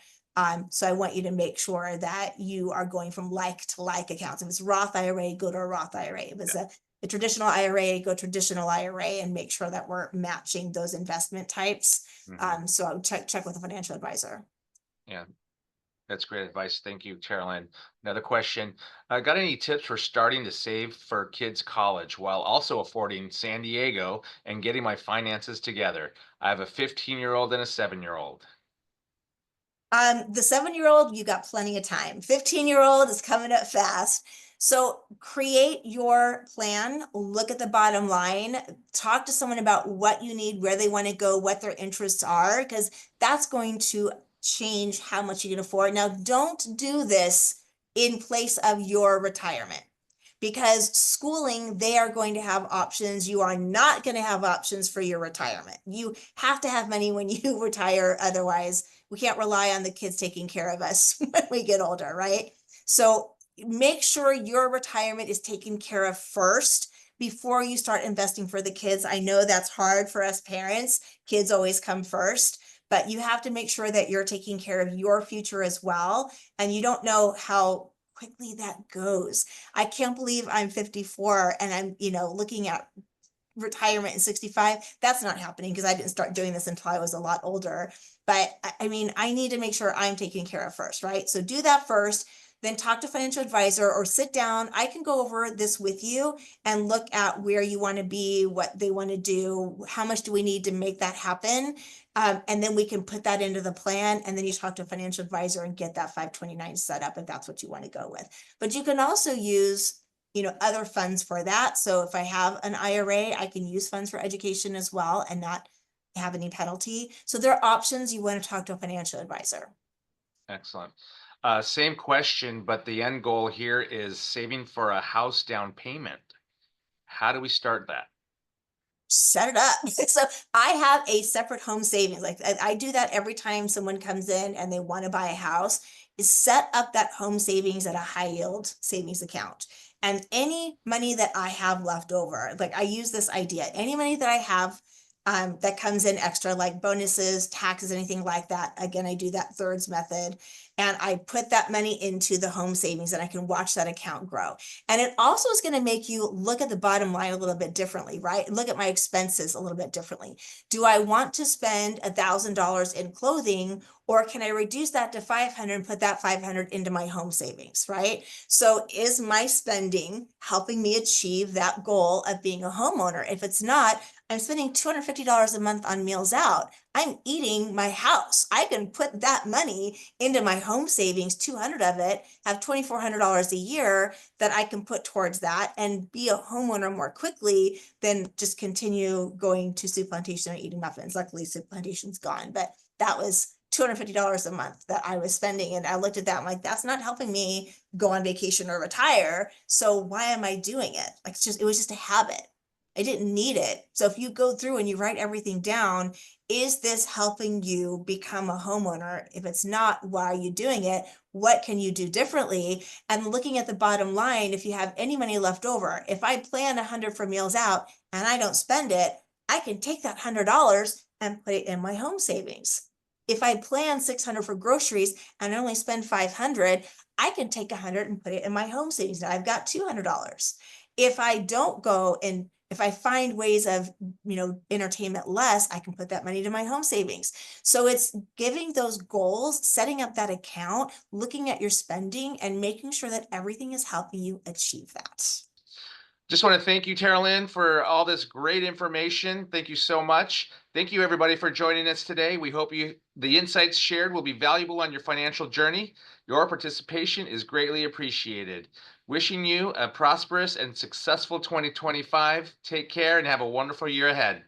So I want you to make sure that you are going from like to like accounts. If it's Roth IRA, go to a Roth IRA. If it's a traditional IRA, go traditional IRA, and make sure that we're matching those investment types. So I would check with a financial advisor. Yeah. That's great advice. Thank you, Carolyn. Another question. Got any tips for starting to save for kids' college while also affording San Diego and getting my finances together? I have a 15-year-old and a 7-year-old. The 7-year-old, you got plenty of time. 15-year-old is coming up fast. So create your plan, look at the bottom line, talk to someone about what you need, where they want to go, what their interests are, because that's going to change how much you can afford. Now, don't do this in place of your retirement, because schooling, they are going to have options. You are not going to have options for your retirement. You have to have money when you retire. Otherwise, we can't rely on the kids taking care of us when we get older, right? So make sure your retirement is taken care of first before you start investing for the kids. I know that's hard for us parents. Kids always come first, but you have to make sure that you're taking care of your future as well. And you don't know how quickly that goes. I can't believe I'm 54 and I'm, looking at retirement at 65. That's not happening because I didn't start doing this until I was a lot older. But I mean, I need to make sure I'm taken care of first, right? So do that first, then talk to a financial advisor or sit down. I can go over this with you and look at where you want to be, what they want to do, how much do we need to make that happen? And then we can put that into the plan, and then you talk to a financial advisor and get that 529 set up if that's what you want to go with. But you can also use other funds for that. So if I have an IRA, I can use funds for education as well and not have any penalty. So there are options. You want to talk to a financial advisor. Excellent. Same question, but the end goal here is saving for a house down payment. How do we start that? Set it up. So I have a separate home savings. Like I do that every time someone comes in and they want to buy a house, is set up that home savings at a high yield savings account. And any money that I have left over, like I use this idea, any money that I have that comes in extra, like bonuses, taxes, anything like that. Again, I do that thirds method, and I put that money into the home savings, and I can watch that account grow. And it also is going to make you look at the bottom line a little bit differently, right? Look at my expenses a little bit differently. Do I want to spend $1,000 in clothing, or can I reduce that to 500 and put that 500 into my home savings, right? So is my spending helping me achieve that goal of being a homeowner? If it's not, I'm spending $250 a month on meals out. I'm eating my house. I can put that money into my home savings, 200 of it, have $2,400 a year that I can put towards that and be a homeowner more quickly than just continue going to Soup Plantation and eating muffins. Luckily, Soup Plantation's gone, but that was $250 a month that I was spending. And I looked at that, I'm like, that's not helping me go on vacation or retire. So why am I doing it? Like, it was just a habit. I didn't need it. So if you go through and you write everything down, is this helping you become a homeowner? If it's not, why are you doing it? What can you do differently? And looking at the bottom line, if you have any money left over, if I plan 100 for meals out and I don't spend it, I can take that $100 and put it in my home savings. If I plan 600 for groceries and I only spend 500, I can take 100 and put it in my home savings. Now I've got $200. If I don't go and if I find ways of, entertainment less, I can put that money to my home savings. So it's giving those goals, setting up that account, looking at your spending and making sure that everything is helping you achieve that. Just want to thank you, Tara Lynn, for all this great information. Thank you so much. Thank you, everybody, for joining us today. We hope the insights shared will be valuable on your financial journey. Your participation is greatly appreciated. Wishing you a prosperous and successful 2025. Take care and have a wonderful year ahead.